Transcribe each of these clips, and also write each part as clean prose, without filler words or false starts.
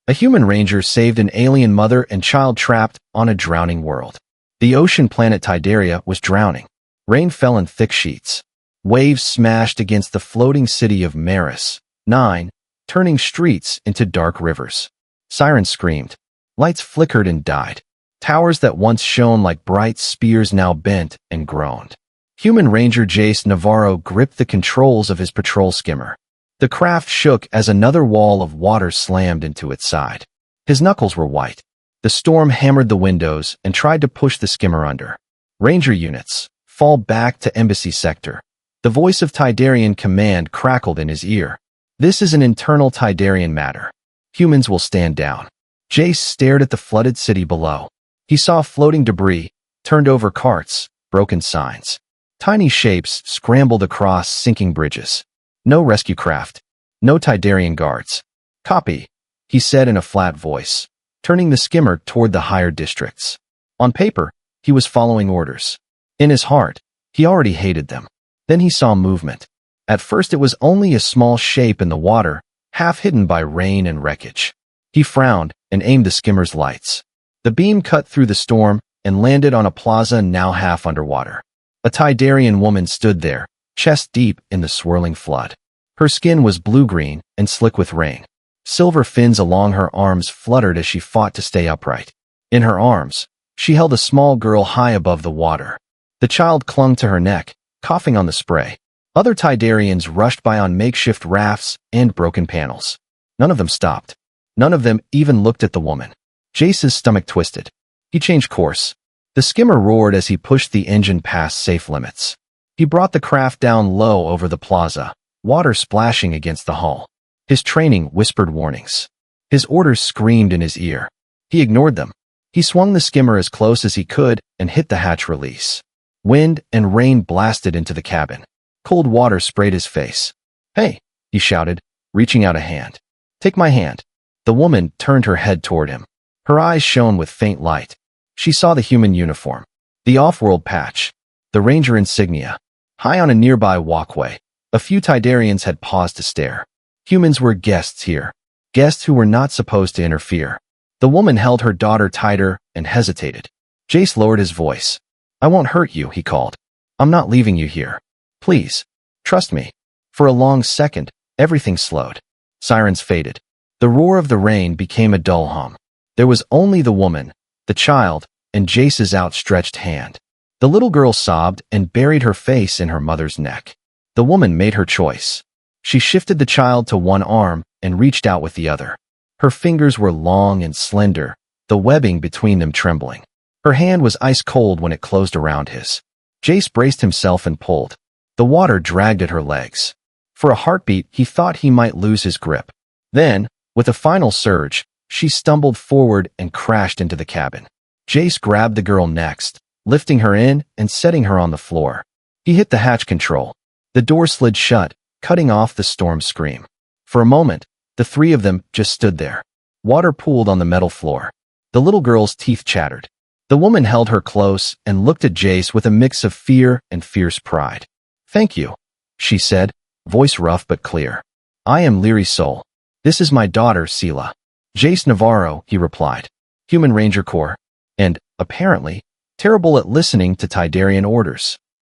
A human ranger saved an alien mother and child trapped on a drowning world. The ocean planet Tideria was drowning. Rain fell in thick sheets. Waves smashed against the floating city of Maris, 9, turning streets into dark rivers. Sirens screamed. Lights flickered and died. Towers that once shone like bright spears now bent and groaned. Human Ranger Jace Navarro gripped the controls of his patrol skimmer. The craft shook as another wall of water slammed into its side. His knuckles were white. The storm hammered the windows and tried to push the skimmer under. Ranger units, fall back to Embassy Sector. The voice of Tidarian command crackled in his ear. This is an internal Tidarian matter. Humans will stand down. Jace stared at the flooded city below. He saw floating debris, turned over carts, broken signs. Tiny shapes scrambled across sinking bridges. No rescue craft. No Tidarian guards. Copy, he said in a flat voice, turning the skimmer toward the higher districts. On paper, he was following orders. In his heart, he already hated them. Then he saw movement. At first it was only a small shape in the water, half hidden by rain and wreckage. He frowned and aimed the skimmer's lights. The beam cut through the storm and landed on a plaza now half underwater. A Tidarian woman stood there, chest deep in the swirling flood. Her skin was blue-green and slick with rain. Silver fins along her arms fluttered as she fought to stay upright. In her arms, she held a small girl high above the water. The child clung to her neck, coughing on the spray. Other Tidarians rushed by on makeshift rafts and broken panels. None of them stopped. None of them even looked at the woman. Jace's stomach twisted. He changed course. The skimmer roared as he pushed the engine past safe limits. He brought the craft down low over the plaza, water splashing against the hull. His training whispered warnings. His orders screamed in his ear. He ignored them. He swung the skimmer as close as he could and hit the hatch release. Wind and rain blasted into the cabin. Cold water sprayed his face. "Hey," he shouted, reaching out a hand. "Take my hand." The woman turned her head toward him. Her eyes shone with faint light. She saw the human uniform, the off-world patch, the ranger insignia. High on a nearby walkway, a few Tidarians had paused to stare. Humans were guests here, guests who were not supposed to interfere. The woman held her daughter tighter and hesitated. Jace lowered his voice. "I won't hurt you," he called. "I'm not leaving you here. Please, trust me." For a long second, everything slowed. Sirens faded. The roar of the rain became a dull hum. There was only the woman, the child, and Jace's outstretched hand. The little girl sobbed and buried her face in her mother's neck. The woman made her choice. She shifted the child to one arm and reached out with the other. Her fingers were long and slender, the webbing between them trembling. Her hand was ice cold when it closed around his. Jace braced himself and pulled. The water dragged at her legs. For a heartbeat, he thought he might lose his grip. Then, with a final surge, she stumbled forward and crashed into the cabin. Jace grabbed the girl next, lifting her in and setting her on the floor. He hit the hatch control. The door slid shut, cutting off the storm's scream. For a moment, the three of them just stood there. Water pooled on the metal floor. The little girl's teeth chattered. The woman held her close and looked at Jace with a mix of fear and fierce pride. "Thank you," she said, voice rough but clear. "I am Leary Soul. This is my daughter, Sela." "Jace Navarro," he replied. "Human Ranger Corps. And, apparently, terrible at listening to Tidarian orders."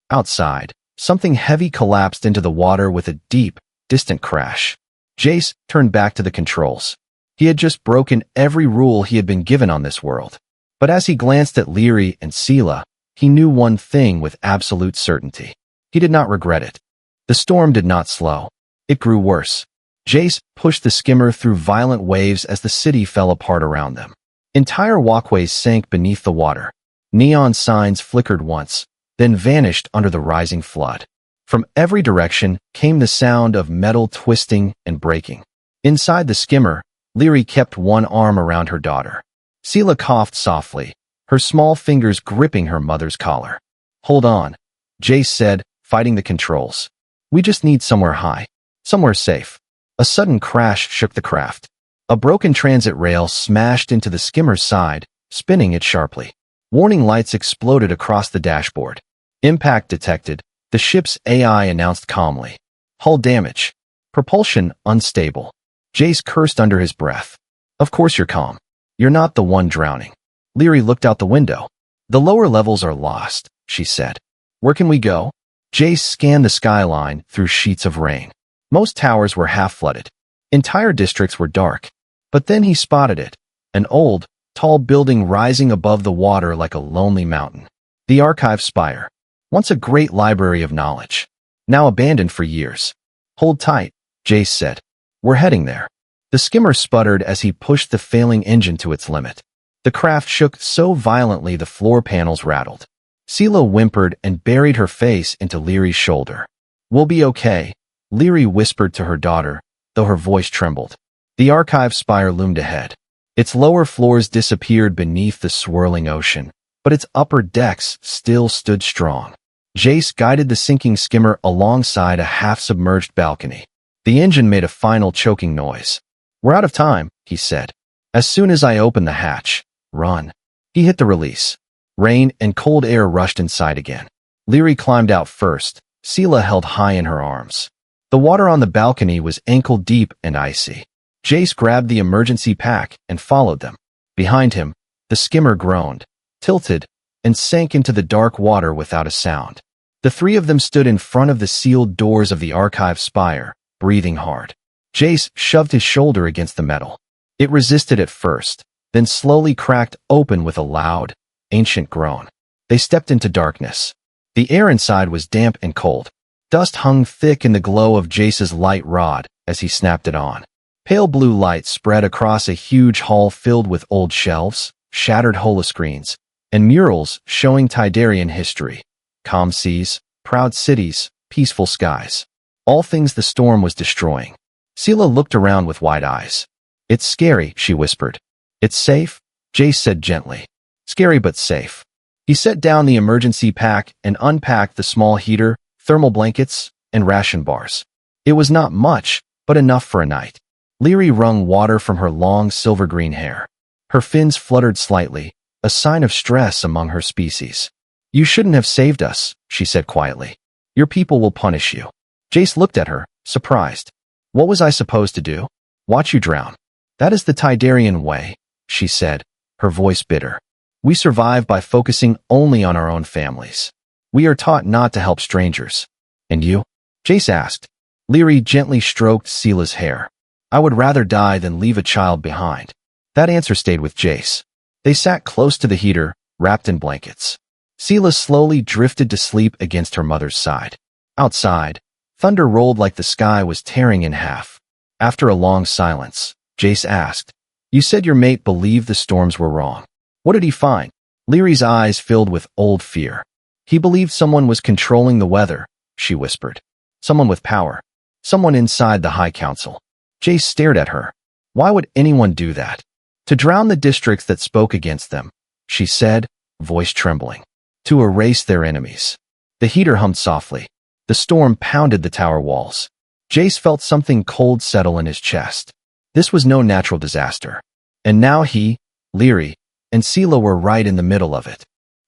Outside, something heavy collapsed into the water with a deep, distant crash. Jace turned back to the controls. He had just broken every rule he had been given on this world. But as he glanced at Leary and Sela, he knew one thing with absolute certainty. He did not regret it. The storm did not slow. It grew worse. Jace pushed the skimmer through violent waves as the city fell apart around them. Entire walkways sank beneath the water. Neon signs flickered once, then vanished under the rising flood. From every direction came the sound of metal twisting and breaking. Inside the skimmer, Leary kept one arm around her daughter. Sela coughed softly, her small fingers gripping her mother's collar. "Hold on," Jace said, fighting the controls. "We just need somewhere high, somewhere safe." A sudden crash shook the craft. A broken transit rail smashed into the skimmer's side, spinning it sharply. Warning lights exploded across the dashboard. "Impact detected," the ship's AI announced calmly. "Hull damage. Propulsion unstable." Jace cursed under his breath. Of course you're calm. You're not the one drowning. Leary looked out the window. The lower levels are lost, she said. Where can we go? Jace scanned the skyline through sheets of rain. Most towers were half flooded. Entire districts were dark. But then he spotted it. An old, tall building rising above the water like a lonely mountain. The archive spire. Once a great library of knowledge. Now abandoned for years. Hold tight, Jace said. We're heading there. The skimmer sputtered as he pushed the failing engine to its limit. The craft shook so violently the floor panels rattled. Sela whimpered and buried her face into Leary's shoulder. We'll be okay, Leary whispered to her daughter, though her voice trembled. The archive spire loomed ahead. Its lower floors disappeared beneath the swirling ocean, but its upper decks still stood strong. Jace guided the sinking skimmer alongside a half-submerged balcony. The engine made a final choking noise. We're out of time, he said. As soon as I open the hatch, run. He hit the release. Rain and cold air rushed inside again. Leary climbed out first, Sela held high in her arms. The water on the balcony was ankle-deep and icy. Jace grabbed the emergency pack and followed them. Behind him, the skimmer groaned, tilted, and sank into the dark water without a sound. The three of them stood in front of the sealed doors of the archive spire, breathing hard. Jace shoved his shoulder against the metal. It resisted at first, then slowly cracked open with a loud, ancient groan. They stepped into darkness. The air inside was damp and cold. Dust hung thick in the glow of Jace's light rod as he snapped it on. Pale blue light spread across a huge hall filled with old shelves, shattered holoscreens, and murals showing Tidarian history. Calm seas, proud cities, peaceful skies. All things the storm was destroying. Sela looked around with wide eyes. It's scary, she whispered. It's safe? Jace said gently. Scary but safe. He set down the emergency pack and unpacked the small heater, thermal blankets, and ration bars. It was not much, but enough for a night. Leary wrung water from her long silver-green hair. Her fins fluttered slightly, a sign of stress among her species. You shouldn't have saved us, she said quietly. Your people will punish you. Jace looked at her, surprised. What was I supposed to do? Watch you drown. That is the Tidarian way, she said, her voice bitter. We survive by focusing only on our own families. We are taught not to help strangers. And you? Jace asked. Leary gently stroked Sela's hair. I would rather die than leave a child behind. That answer stayed with Jace. They sat close to the heater, wrapped in blankets. Sela slowly drifted to sleep against her mother's side. Outside, thunder rolled like the sky was tearing in half. After a long silence, Jace asked, You said your mate believed the storms were wrong. What did he find? Leary's eyes filled with old fear. He believed someone was controlling the weather, she whispered. Someone with power. Someone inside the High Council. Jace stared at her. Why would anyone do that? To drown the districts that spoke against them, she said, voice trembling. To erase their enemies. The heater hummed softly. The storm pounded the tower walls. Jace felt something cold settle in his chest. This was no natural disaster. And now he, Leary, and Sela were right in the middle of it.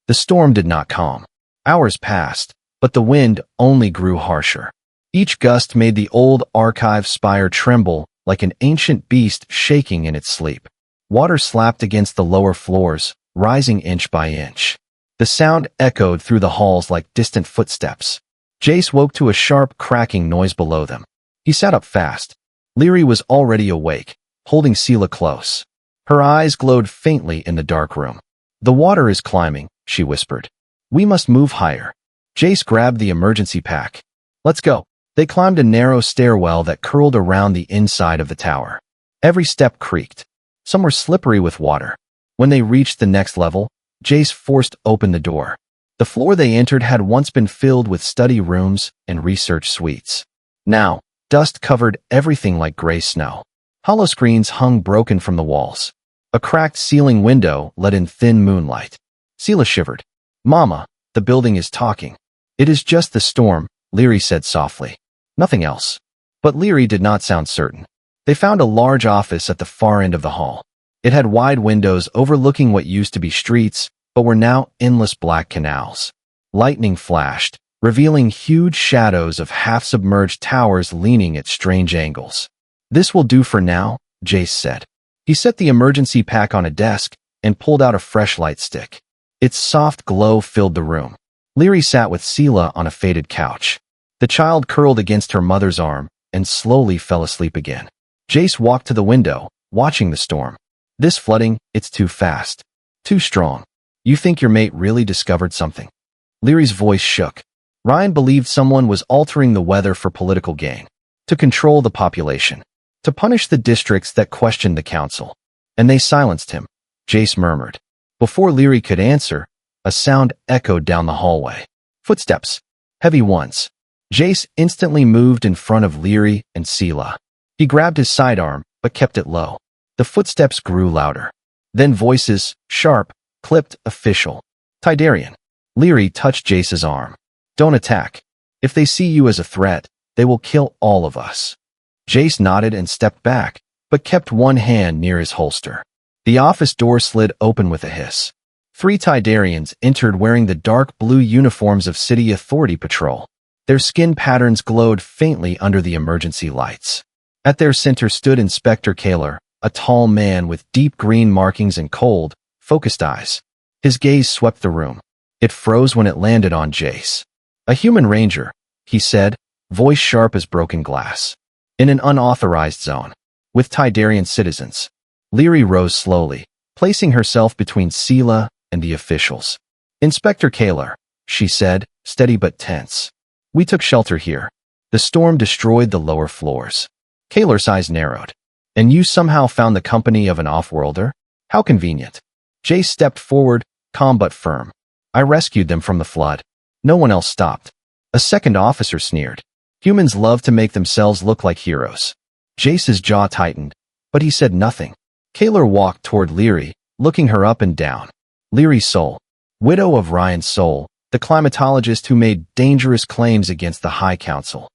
The storm did not calm. Hours passed, but the wind only grew harsher. Each gust made the old archive spire tremble like an ancient beast shaking in its sleep. Water slapped against the lower floors, rising inch by inch. The sound echoed through the halls like distant footsteps. Jace woke to a sharp cracking noise below them. He sat up fast. Leary was already awake, holding Sela close. Her eyes glowed faintly in the dark room. The water is climbing, she whispered. We must move higher. Jace grabbed the emergency pack. Let's go. They climbed a narrow stairwell that curled around the inside of the tower. Every step creaked. Some were slippery with water. When they reached the next level, Jace forced open the door. The floor they entered had once been filled with study rooms and research suites. Now, dust covered everything like gray snow. Hollow screens hung broken from the walls. A cracked ceiling window let in thin moonlight. Sela shivered. Mama, the building is talking. It is just the storm, Leary said softly. Nothing else. But Leary did not sound certain. They found a large office at the far end of the hall. It had wide windows overlooking what used to be streets, but were now endless black canals. Lightning flashed, revealing huge shadows of half-submerged towers leaning at strange angles. This will do for now, Jace said. He set the emergency pack on a desk and pulled out a fresh light stick. Its soft glow filled the room. Leary sat with Sela on a faded couch. The child curled against her mother's arm and slowly fell asleep again. Jace walked to the window, watching the storm. This flooding, it's too fast. Too strong. You think your mate really discovered something? Leary's voice shook. Ryan believed someone was altering the weather for political gain. To control the population. To punish the districts that questioned the council. And they silenced him, Jace murmured. Before Leary could answer, a sound echoed down the hallway. Footsteps. Heavy ones. Jace instantly moved in front of Leary and Sela. He grabbed his sidearm, but kept it low. The footsteps grew louder. Then voices, sharp, clipped, official. Tidarian. Leary touched Jace's arm. Don't attack. If they see you as a threat, they will kill all of us. Jace nodded and stepped back, but kept one hand near his holster. The office door slid open with a hiss. 3 Tidarians entered wearing the dark blue uniforms of City Authority Patrol. Their skin patterns glowed faintly under the emergency lights. At their center stood Inspector Kaler, a tall man with deep green markings and cold, focused eyes. His gaze swept the room. It froze when it landed on Jace. A human ranger, he said, voice sharp as broken glass. In an unauthorized zone. With Tidarian citizens. Leary rose slowly, placing herself between Sela and the officials. Inspector Kaler, she said, steady but tense. We took shelter here. The storm destroyed the lower floors. Kaler's eyes narrowed. And you somehow found the company of an off-worlder? How convenient. Jace stepped forward, calm but firm. I rescued them from the flood. No one else stopped. A second officer sneered. Humans love to make themselves look like heroes. Jace's jaw tightened, but he said nothing. Kaler walked toward Leary, looking her up and down. Leary Soul, widow of Ryan Soul, the climatologist who made dangerous claims against the High Council.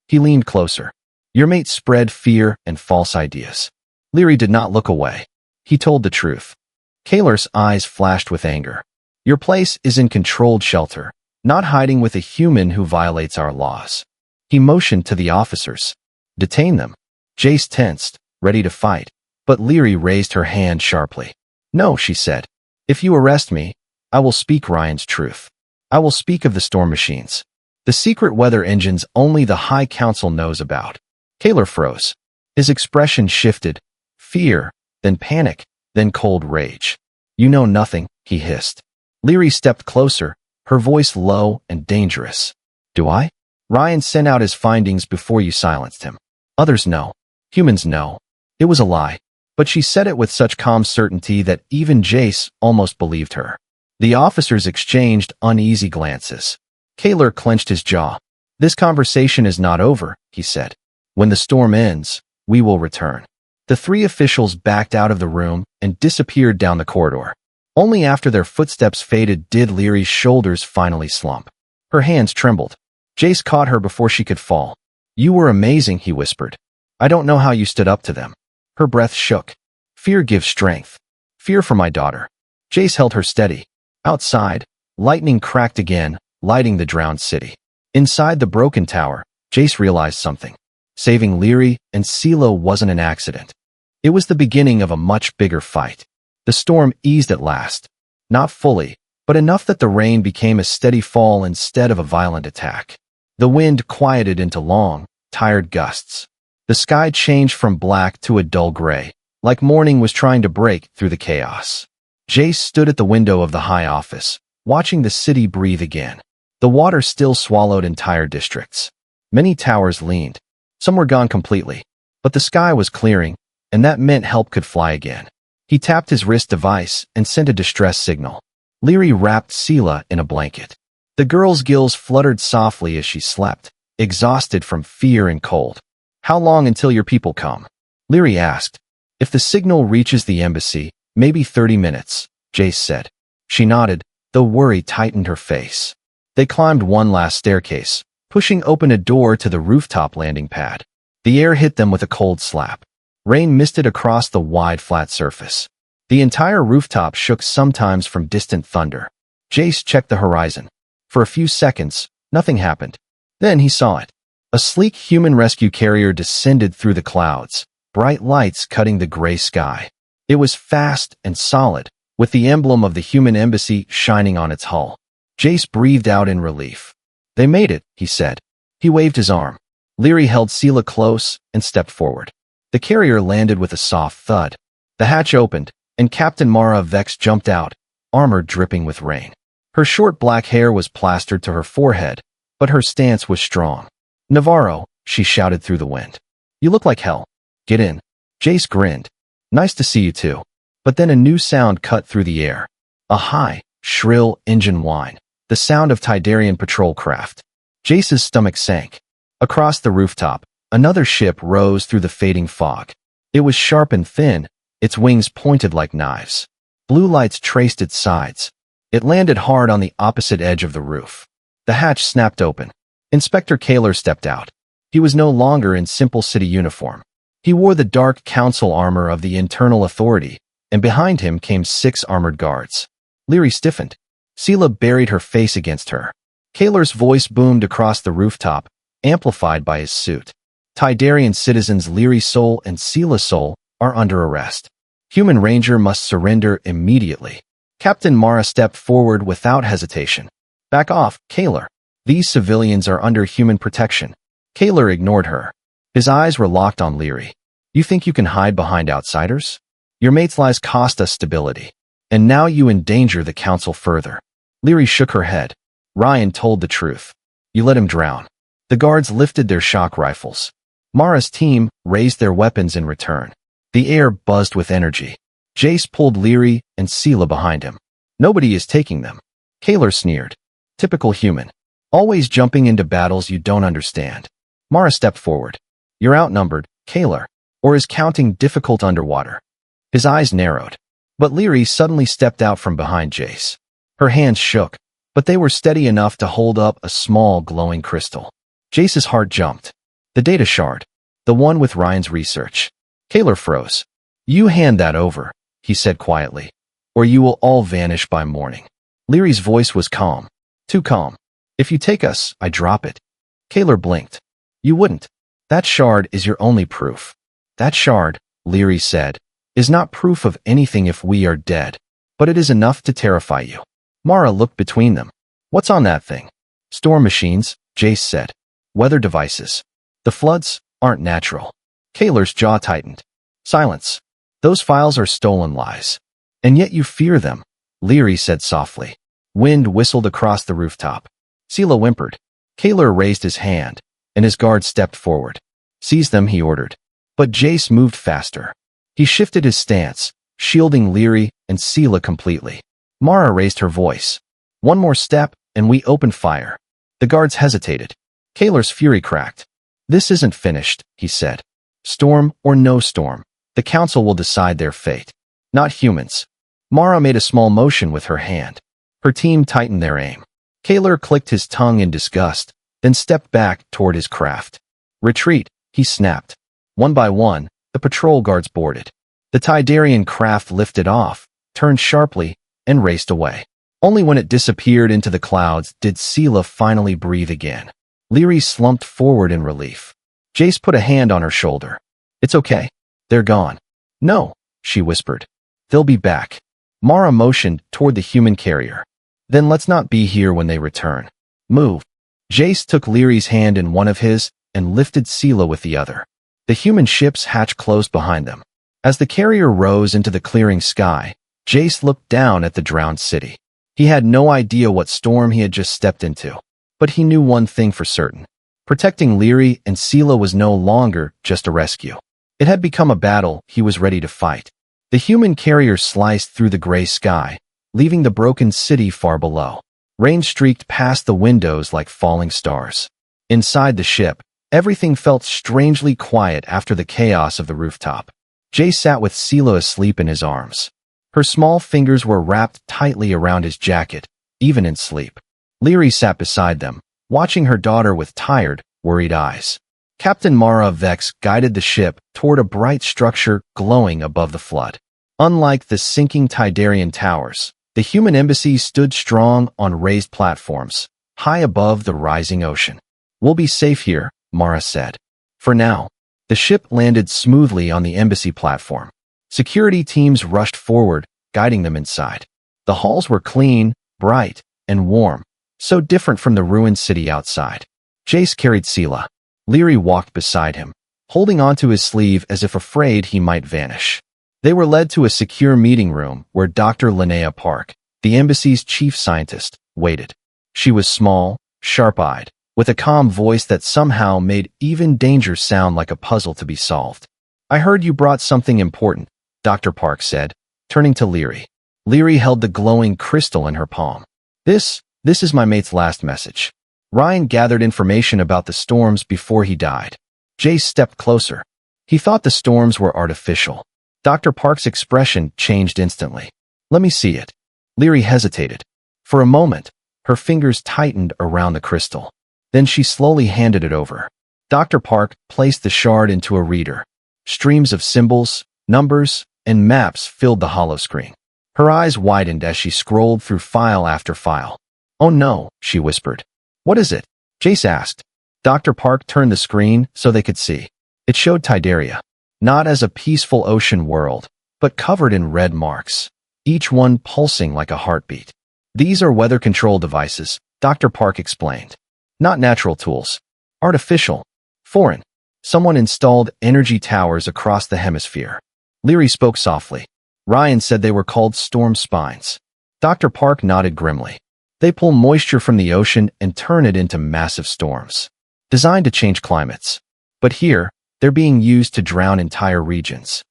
He leaned closer. Your mate spread fear and false ideas. Leary did not look away. He told the truth. Kaler's eyes flashed with anger. Your place is in controlled shelter, not hiding with a human who violates our laws. He motioned to the officers. Detain them. Jace tensed, ready to fight, but Leary raised her hand sharply. No, she said. If you arrest me, I will speak Ryan's truth. I will speak of the storm machines. The secret weather engines only the High Council knows about. Kaler froze. His expression shifted. Fear, then panic, then cold rage. You know nothing, he hissed. Leary stepped closer, her voice low and dangerous. Do I? Ryan sent out his findings before you silenced him. Others know. Humans know. It was a lie. But she said it with such calm certainty that even Jace almost believed her. The officers exchanged uneasy glances. Kaler clenched his jaw. This conversation is not over, he said. When the storm ends, we will return. The 3 officials backed out of the room and disappeared down the corridor. Only after their footsteps faded did Leary's shoulders finally slump. Her hands trembled. Jace caught her before she could fall. You were amazing, he whispered. I don't know how you stood up to them. Her breath shook. Fear gives strength. Fear for my daughter. Jace held her steady. Outside, lightning cracked again, lighting the drowned city. Inside the broken tower, Jace realized something. Saving Leary and Sela wasn't an accident. It was the beginning of a much bigger fight. The storm eased at last. Not fully, but enough that the rain became a steady fall instead of a violent attack. The wind quieted into long, tired gusts. The sky changed from black to a dull gray, like morning was trying to break through the chaos. Jace stood at the window of the high office, watching the city breathe again. The water still swallowed entire districts. Many towers leaned. Some were gone completely. But the sky was clearing, and that meant help could fly again. He tapped his wrist device and sent a distress signal. Leary wrapped Sela in a blanket. The girl's gills fluttered softly as she slept, exhausted from fear and cold. How long until your people come? Leary asked. If the signal reaches the embassy, maybe 30 minutes, Jace said. She nodded, though worry tightened her face. They climbed one last staircase, pushing open a door to the rooftop landing pad. The air hit them with a cold slap. Rain misted across the wide flat surface. The entire rooftop shook sometimes from distant thunder. Jace checked the horizon. For a few seconds, nothing happened. Then he saw it. A sleek human rescue carrier descended through the clouds, bright lights cutting the gray sky. It was fast and solid, with the emblem of the human embassy shining on its hull. Jace breathed out in relief. "They made it," he said. He waved his arm. Leary held Sela close and stepped forward. The carrier landed with a soft thud. The hatch opened, and Captain Mara Vex jumped out, armor dripping with rain. Her short black hair was plastered to her forehead, but her stance was strong. "Navarro," she shouted through the wind. "You look like hell. Get in." Jace grinned. "Nice to see you too." But then a new sound cut through the air. A high, shrill engine whine. The sound of Tidarian patrol craft. Jace's stomach sank. Across the rooftop, another ship rose through the fading fog. It was sharp and thin, its wings pointed like knives. Blue lights traced its sides. It landed hard on the opposite edge of the roof. The hatch snapped open. Inspector Kaler stepped out. He was no longer in simple city uniform. He wore the dark council armor of the Internal Authority, and behind him came 6 armored guards. Leary stiffened. Sela buried her face against her. Kaler's voice boomed across the rooftop, amplified by his suit. "Tidarian citizens Leary Soul and Sela Soul are under arrest. Human Ranger must surrender immediately." Captain Mara stepped forward without hesitation. "Back off, Kaler. These civilians are under human protection." Kaler ignored her. His eyes were locked on Leary. "You think you can hide behind outsiders? Your mate's lies cost us stability. And now you endanger the council further." Leary shook her head. "Ryan told the truth. You let him drown." The guards lifted their shock rifles. Mara's team raised their weapons in return. The air buzzed with energy. Jace pulled Leary and Sela behind him. "Nobody is taking them." Kaler sneered. "Typical human. Always jumping into battles you don't understand." Mara stepped forward. "You're outnumbered, Kaler, or is counting difficult underwater." His eyes narrowed. But Leary suddenly stepped out from behind Jace. Her hands shook, but they were steady enough to hold up a small glowing crystal. Jace's heart jumped. The data shard. The one with Ryan's research. Kaler froze. "You hand that over," he said quietly, "or you will all vanish by morning." Leary's voice was calm. Too calm. "If you take us, I drop it." Kaler blinked. "You wouldn't. That shard is your only proof." "That shard," Leary said, "is not proof of anything if we are dead, but it is enough to terrify you." Mara looked between them. "What's on that thing?" "Storm machines," Jace said. "Weather devices. The floods aren't natural." Kaler's jaw tightened. "Silence. Those files are stolen lies. And yet you fear them," Leary said softly. Wind whistled across the rooftop. Sela whimpered. Kaler raised his hand, and his guard stepped forward. "Seize them," he ordered. But Jace moved faster. He shifted his stance, shielding Leary and Sela completely. Mara raised her voice. "One more step, and we open fire." The guards hesitated. Kaler's fury cracked. "This isn't finished," he said. "Storm or no storm, the council will decide their fate. Not humans." Mara made a small motion with her hand. Her team tightened their aim. Kaler clicked his tongue in disgust, then stepped back toward his craft. "Retreat," he snapped. One by one, the patrol guards boarded. The Tidarian craft lifted off, turned sharply, and raced away. Only when it disappeared into the clouds did Sela finally breathe again. Leary slumped forward in relief. Jace put a hand on her shoulder. "It's okay. They're gone." "No," she whispered. "They'll be back." Mara motioned toward the human carrier. "Then let's not be here when they return. Move." Jace took Leary's hand in one of his and lifted Sela with the other. The human ship's hatch closed behind them. As the carrier rose into the clearing sky, Jace looked down at the drowned city. He had no idea what storm he had just stepped into, but he knew one thing for certain. Protecting Leary and Sela was no longer just a rescue. It had become a battle he was ready to fight. The human carrier sliced through the gray sky, leaving the broken city far below. Rain streaked past the windows like falling stars. Inside the ship, everything felt strangely quiet after the chaos of the rooftop. Jay sat with Sela asleep in his arms. Her small fingers were wrapped tightly around his jacket, even in sleep. Leary sat beside them, watching her daughter with tired, worried eyes. Captain Mara Vex guided the ship toward a bright structure glowing above the flood. Unlike the sinking Tidarian towers, the human embassy stood strong on raised platforms, high above the rising ocean. "We'll be safe here," Mara said. For now. The ship landed smoothly on the embassy platform. Security teams rushed forward, guiding them inside. The halls were clean, bright, and warm, so different from the ruined city outside. Jace carried Sela. Leary walked beside him, holding onto his sleeve as if afraid he might vanish. They were led to a secure meeting room where Dr. Linnea Park, the embassy's chief scientist, waited. She was small, sharp-eyed, with a calm voice that somehow made even danger sound like a puzzle to be solved. "I heard you brought something important," Dr. Park said, turning to Leary. Leary held the glowing crystal in her palm. This is my mate's last message. Ryan gathered information about the storms before he died." Jace stepped closer. He thought the storms were artificial. Dr. Park's expression changed instantly. "Let me see it." Leary hesitated. For a moment, her fingers tightened around the crystal. Then she slowly handed it over. Dr. Park placed the shard into a reader. Streams of symbols, numbers, and maps filled the hollow screen. Her eyes widened as she scrolled through file after file. "Oh no," she whispered. "What is it?" Jace asked. Dr. Park turned the screen so they could see. It showed Tidaria, not as a peaceful ocean world, but covered in red marks, each one pulsing like a heartbeat. "These are weather control devices," Dr. Park explained. "Not natural tools. Artificial. Foreign. Someone installed energy towers across the hemisphere." Leary spoke softly. "Ryan said they were called storm spines." Dr. Park nodded grimly. "They pull moisture from the ocean and turn it into massive storms, designed to change climates. But here, they're being used to drown entire regions."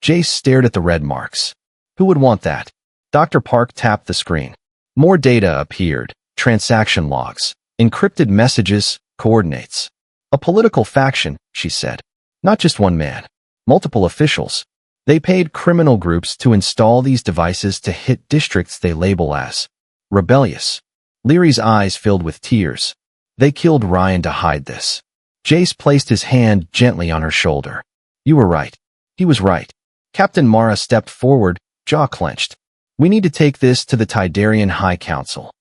Jace stared at the red marks. "Who would want that?" Dr. Park tapped the screen. More data appeared, transaction logs, encrypted messages, coordinates. "A political faction," she said. "Not just one man. Multiple officials. They paid criminal groups to install these devices to hit districts they label as rebellious." Leary's eyes filled with tears. "They killed Ryan to hide this." Jace placed his hand gently on her shoulder. "You were right. He was right." Captain Mara stepped forward, jaw clenched. "We need to take this to the Tidarian High Council."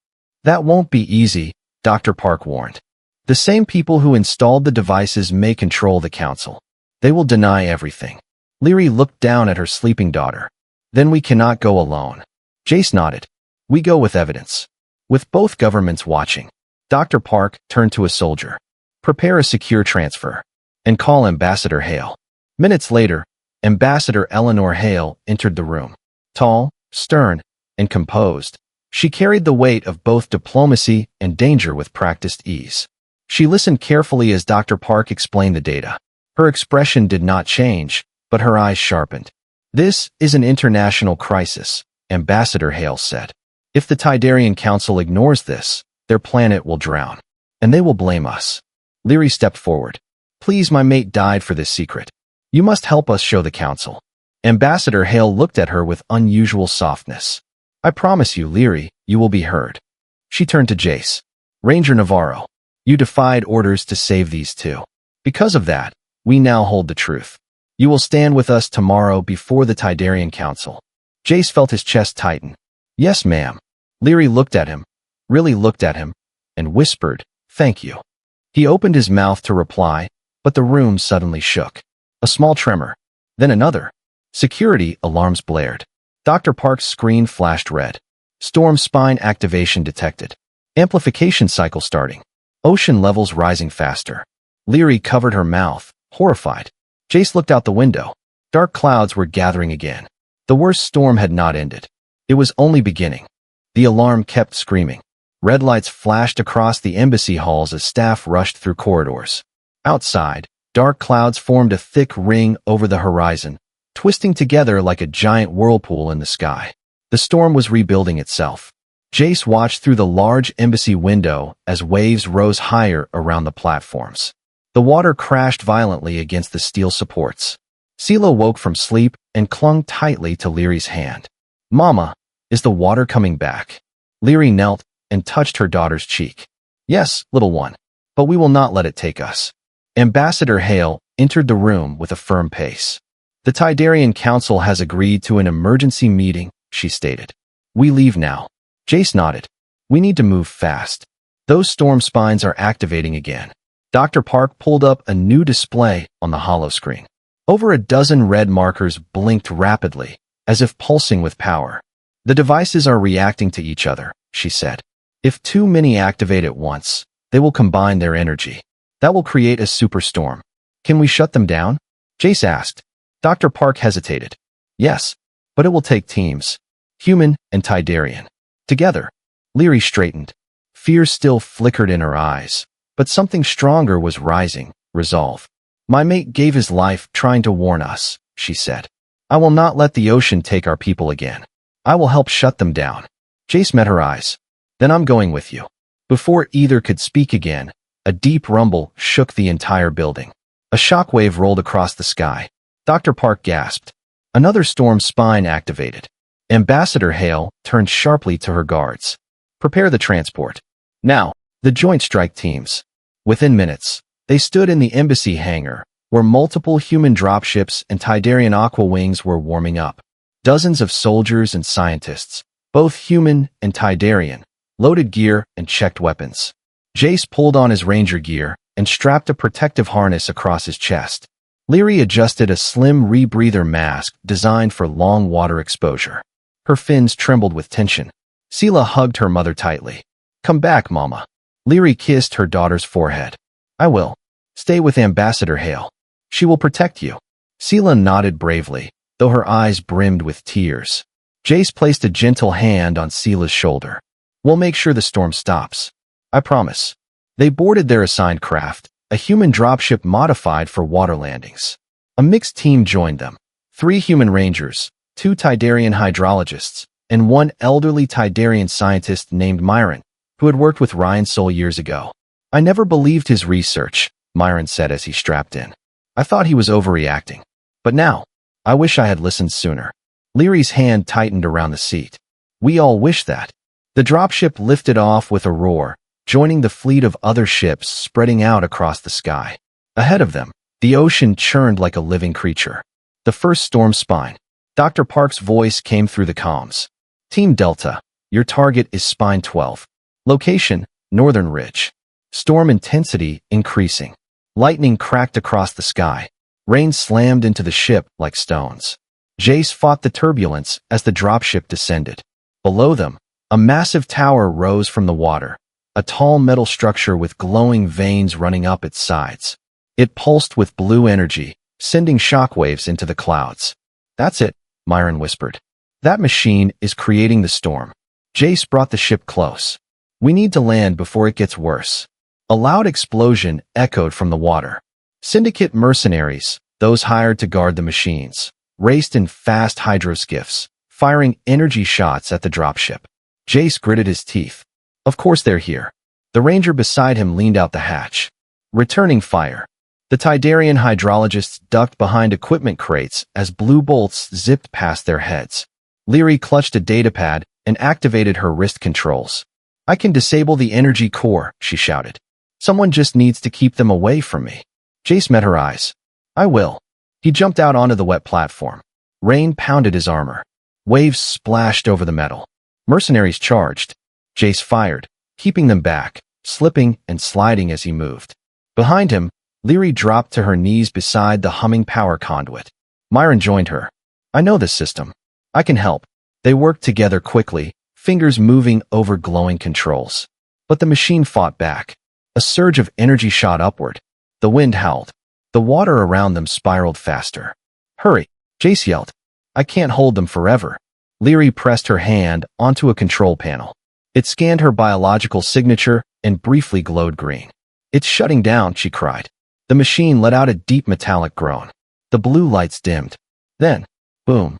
"That won't be easy," Dr. Park warned. "The same people who installed the devices may control the council. They will deny everything." Leary looked down at her sleeping daughter. "Then we cannot go alone." Jace nodded. "We go with evidence. With both governments watching." Dr. Park turned to a soldier. "Prepare a secure transfer. And call Ambassador Hale." Minutes later, Ambassador Eleanor Hale entered the room. Tall, stern, and composed, she carried the weight of both diplomacy and danger with practiced ease. She listened carefully as Dr. Park explained the data. Her expression did not change, but her eyes sharpened. "This is an international crisis," Ambassador Hale said. "If the Tidarian Council ignores this, their planet will drown. And they will blame us." Leary stepped forward. "Please, my mate died for this secret. You must help us show the Council." Ambassador Hale looked at her with unusual softness. "I promise you, Leary, you will be heard." She turned to Jace. "Ranger Navarro, you defied orders to save these two. Because of that, we now hold the truth. You will stand with us tomorrow before the Tidarian Council." Jace felt his chest tighten. "Yes, ma'am." Leary looked at him, really looked at him, and whispered, "Thank you." He opened his mouth to reply, but the room suddenly shook. A small tremor. Then another. Security alarms blared. Dr. Park's screen flashed red. Storm spine activation detected. Amplification cycle starting. Ocean levels rising faster. Leary covered her mouth, horrified. Jace looked out the window. Dark clouds were gathering again. The worst storm had not ended. It was only beginning. The alarm kept screaming. Red lights flashed across the embassy halls as staff rushed through corridors. Outside, dark clouds formed a thick ring over the horizon, twisting together like a giant whirlpool in the sky. The storm was rebuilding itself. Jace watched through the large embassy window as waves rose higher around the platforms. The water crashed violently against the steel supports. Sela woke from sleep and clung tightly to Leary's hand. "Mama, is the water coming back?" Leary knelt and touched her daughter's cheek. "Yes, little one, but we will not let it take us." Ambassador Hale entered the room with a firm pace. "The Tidarian Council has agreed to an emergency meeting," she stated. "We leave now." Jace nodded. "We need to move fast. Those storm spines are activating again." Dr. Park pulled up a new display on the hollow screen. Over a dozen red markers blinked rapidly, as if pulsing with power. The devices are reacting to each other, she said. If too many activate at once, they will combine their energy. That will create a superstorm. Can we shut them down? Jace asked. Dr. Park hesitated. Yes, but it will take teams. Human and Tidarian. Together. Leary straightened. Fear still flickered in her eyes, but something stronger was rising, resolve. My mate gave his life trying to warn us, she said. I will not let the ocean take our people again. I will help shut them down. Jace met her eyes. Then I'm going with you. Before either could speak again, a deep rumble shook the entire building. A shockwave rolled across the sky. Dr. Park gasped. Another storm spine activated. Ambassador Hale turned sharply to her guards. Prepare the transport. Now, the Joint Strike teams. Within minutes, they stood in the embassy hangar, where multiple human dropships and Tidarian Aqua Wings were warming up. Dozens of soldiers and scientists, both human and Tidarian, loaded gear and checked weapons. Jace pulled on his ranger gear and strapped a protective harness across his chest. Leary adjusted a slim rebreather mask designed for long water exposure. Her fins trembled with tension. Sela hugged her mother tightly. Come back, Mama. Leary kissed her daughter's forehead. I will. Stay with Ambassador Hale. She will protect you. Sela nodded bravely, though her eyes brimmed with tears. Jace placed a gentle hand on Sela's shoulder. We'll make sure the storm stops. I promise. They boarded their assigned craft, a human dropship modified for water landings. A mixed team joined them. 3 human rangers, 2 Tidarian hydrologists, and 1 elderly Tidarian scientist named Myron, who had worked with Ryan Soul years ago. I never believed his research, Myron said as he strapped in. I thought he was overreacting. But now, I wish I had listened sooner. Leary's hand tightened around the seat. We all wish that. The dropship lifted off with a roar, joining the fleet of other ships spreading out across the sky. Ahead of them, the ocean churned like a living creature. The first storm spine. Dr. Park's voice came through the comms. Team Delta, your target is Spine 12. Location, Northern Ridge. Storm intensity increasing. Lightning cracked across the sky. Rain slammed into the ship like stones. Jace fought the turbulence as the dropship descended. Below them, a massive tower rose from the water, a tall metal structure with glowing veins running up its sides. It pulsed with blue energy, sending shockwaves into the clouds. That's it, Myron whispered. That machine is creating the storm. Jace brought the ship close. We need to land before it gets worse. A loud explosion echoed from the water. Syndicate mercenaries, those hired to guard the machines, raced in fast hydroskiffs, firing energy shots at the dropship. Jace gritted his teeth. Of course they're here. The ranger beside him leaned out the hatch. Returning fire. The Tidarian hydrologists ducked behind equipment crates as blue bolts zipped past their heads. Leary clutched a datapad and activated her wrist controls. I can disable the energy core, she shouted. Someone just needs to keep them away from me. Jace met her eyes. I will. He jumped out onto the wet platform. Rain pounded his armor. Waves splashed over the metal. Mercenaries charged. Jace fired, keeping them back, slipping and sliding as he moved. Behind him, Leary dropped to her knees beside the humming power conduit. Myron joined her. I know this system. I can help. They worked together quickly, fingers moving over glowing controls. But the machine fought back. A surge of energy shot upward. The wind howled. The water around them spiraled faster. Hurry, Jace yelled. I can't hold them forever. Leary pressed her hand onto a control panel. It scanned her biological signature and briefly glowed green. It's shutting down, she cried. The machine let out a deep metallic groan. The blue lights dimmed. Then, boom.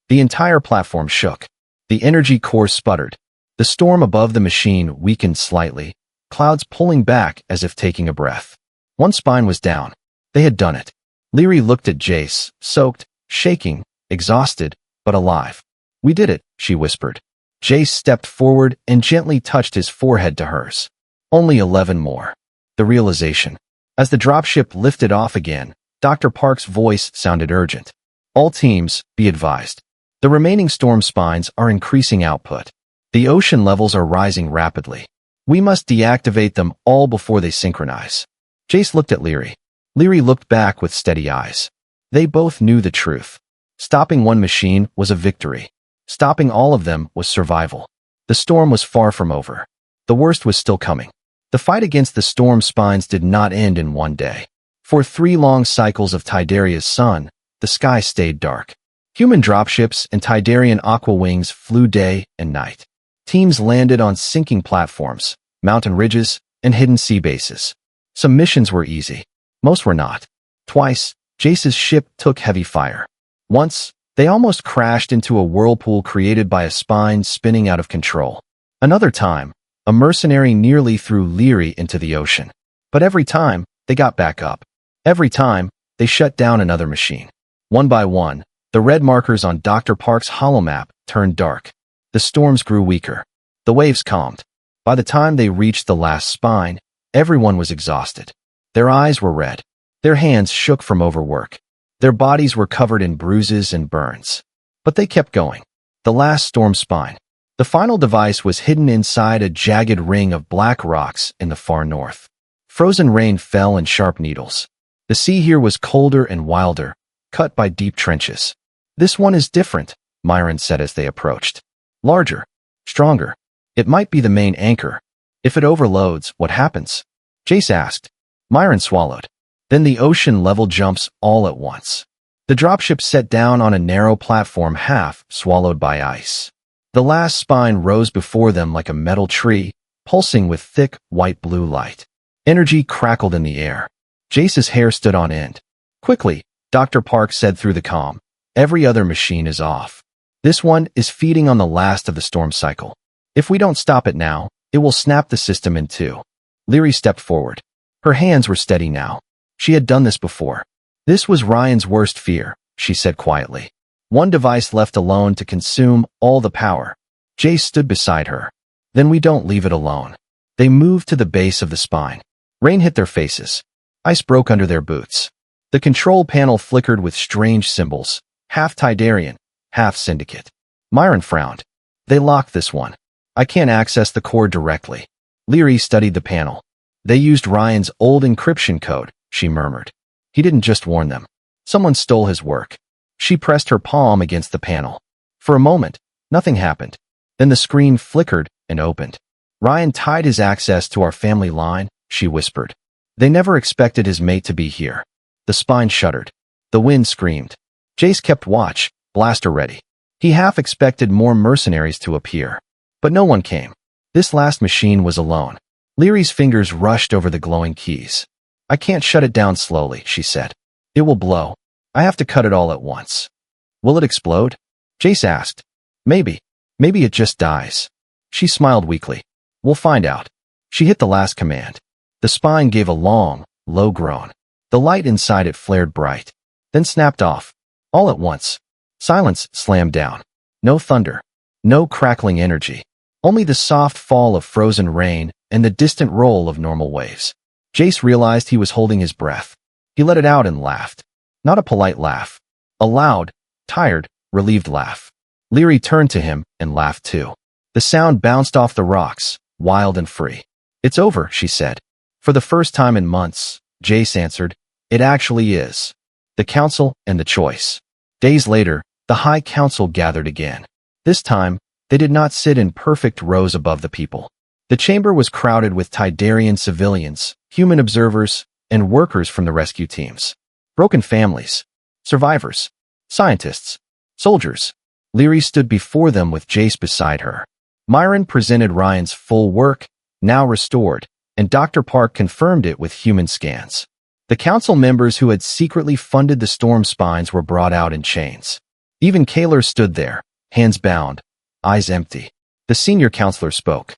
The entire platform shook. The energy core sputtered. The storm above the machine weakened slightly, clouds pulling back as if taking a breath. One spine was down. They had done it. Leary looked at Jace, soaked, shaking, exhausted, but alive. We did it, she whispered. Jace stepped forward and gently touched his forehead to hers. Only 11 more. The realization. As the dropship lifted off again, Dr. Park's voice sounded urgent. All teams, be advised. The remaining storm spines are increasing output. The ocean levels are rising rapidly. We must deactivate them all before they synchronize. Jace looked at Leary. Leary looked back with steady eyes. They both knew the truth. Stopping one machine was a victory. Stopping all of them was survival. The storm was far from over. The worst was still coming. The fight against the storm spines did not end in one day. For 3 long cycles of Tidaria's sun, the sky stayed dark. Human dropships and Tidarian aqua wings flew day and night. Teams landed on sinking platforms, mountain ridges, and hidden sea bases. Some missions were easy. Most were not. Twice, Jace's ship took heavy fire. Once, they almost crashed into a whirlpool created by a spine spinning out of control. Another time, a mercenary nearly threw Leary into the ocean. But every time, they got back up. Every time, they shut down another machine. One by one, the red markers on Dr. Park's holomap turned dark. The storms grew weaker. The waves calmed. By the time they reached the last spine, everyone was exhausted. Their eyes were red. Their hands shook from overwork. Their bodies were covered in bruises and burns. But they kept going. The last storm spine. The final device was hidden inside a jagged ring of black rocks in the far north. Frozen rain fell in sharp needles. The sea here was colder and wilder, cut by deep trenches. "This one is different," Myron said as they approached. "Larger. Stronger. It might be the main anchor. If it overloads, what happens?" Jace asked. Myron swallowed. Then the ocean level jumps all at once. The dropship set down on a narrow platform half swallowed by ice. The last spine rose before them like a metal tree, pulsing with thick, white-blue light. Energy crackled in the air. Jace's hair stood on end. "Quickly," Dr. Park said through the comm. "Every other machine is off. This one is feeding on the last of the storm cycle. If we don't stop it now, it will snap the system in two." Leary stepped forward. Her hands were steady now. She had done this before. "This was Ryan's worst fear," she said quietly. "One device left alone to consume all the power." Jace stood beside her. "Then we don't leave it alone." They moved to the base of the spine. Rain hit their faces. Ice broke under their boots. The control panel flickered with strange symbols, half Tidarian, half Syndicate. Myron frowned. "They locked this one. I can't access the core directly." Leary studied the panel. "They used Ryan's old encryption code," she murmured. "He didn't just warn them. Someone stole his work." She pressed her palm against the panel. For a moment, nothing happened. Then the screen flickered and opened. "Ryan tied his access to our family line," she whispered. "They never expected his mate to be here." The spine shuddered. The wind screamed. Jace kept watch, blaster ready. He half expected more mercenaries to appear. But no one came. This last machine was alone. Leary's fingers rushed over the glowing keys. "I can't shut it down slowly," she said. "It will blow. I have to cut it all at once." "Will it explode?" Jace asked. "Maybe. Maybe it just dies." She smiled weakly. "We'll find out." She hit the last command. The spine gave a long, low groan. The light inside it flared bright, then snapped off. All at once. Silence slammed down. No thunder. No crackling energy. Only the soft fall of frozen rain and the distant roll of normal waves. Jace realized he was holding his breath. He let it out and laughed. Not a polite laugh. A loud, tired, relieved laugh. Leary turned to him and laughed too. The sound bounced off the rocks, wild and free. "It's over," she said. "For the first time in months," Jace answered. "It actually is." The council and the choice. Days later, the High Council gathered again. This time, they did not sit in perfect rows above the people. The chamber was crowded with Tidarian civilians, human observers, and workers from the rescue teams. Broken families. Survivors. Scientists. Soldiers. Leary stood before them with Jace beside her. Myron presented Ryan's full work, now restored, and Dr. Park confirmed it with human scans. The council members who had secretly funded the storm spines were brought out in chains. Even Kaler stood there, hands bound, eyes empty. The senior counselor spoke.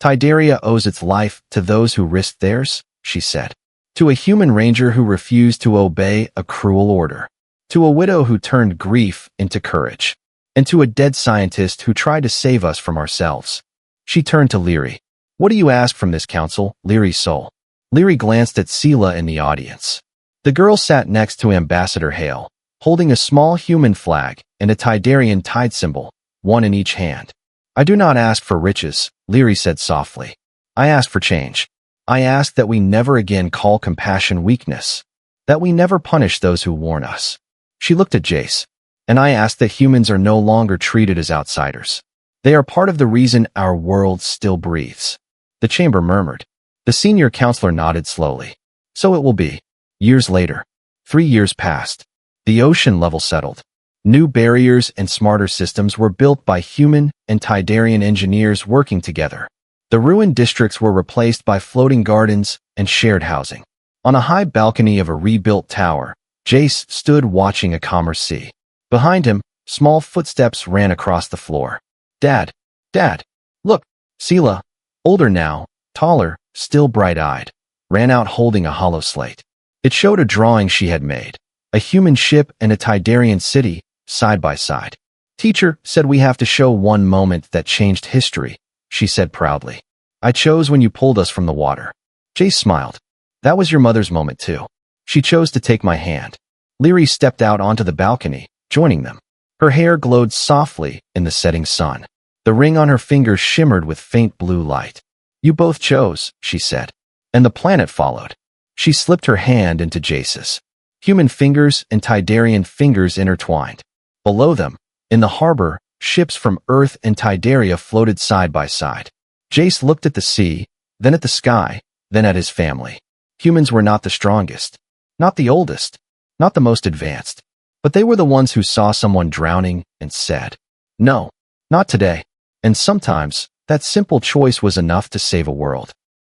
"Tidaria owes its life to those who risked theirs," she said. "To a human ranger who refused to obey a cruel order. To a widow who turned grief into courage. And to a dead scientist who tried to save us from ourselves." She turned to Leary. "What do you ask from this council, Leary's soul?" Leary glanced at Sela in the audience. The girl sat next to Ambassador Hale, holding a small human flag and a Tidarian tide symbol, one in each hand. "I do not ask for riches," Leary said softly. "I ask for change. I ask that we never again call compassion weakness. That we never punish those who warn us. She looked at Jace. And I asked that humans are no longer treated as outsiders. They are part of the reason our world still breathes. The chamber murmured. The senior counselor nodded slowly. So it will be. Years later. 3 years passed. The ocean level settled. New barriers and smarter systems were built by human and Tidarian engineers working together. The ruined districts were replaced by floating gardens and shared housing. On a high balcony of a rebuilt tower, Jace stood watching a calmer sea. Behind him, small footsteps ran across the floor. Dad, Dad, look, Sela, older now, taller, still bright-eyed, ran out holding a hollow slate. It showed a drawing she had made, a human ship and a Tidarian city, side by side. Teacher said we have to show one moment that changed history, she said proudly. I chose when you pulled us from the water. Jace smiled. That was your mother's moment too. She chose to take my hand. Lyri stepped out onto the balcony, joining them. Her hair glowed softly in the setting sun. The ring on her finger shimmered with faint blue light. You both chose, she said. And the planet followed. She slipped her hand into Jace's. Human fingers and Tidarian fingers intertwined. Below them, in the harbor, ships from Earth and Tidaria floated side by side. Jace looked at the sea, then at the sky, then at his family. Humans were not the strongest, not the oldest, not the most advanced, but they were the ones who saw someone drowning and said, "No, not today." And sometimes, that simple choice was enough to save a world.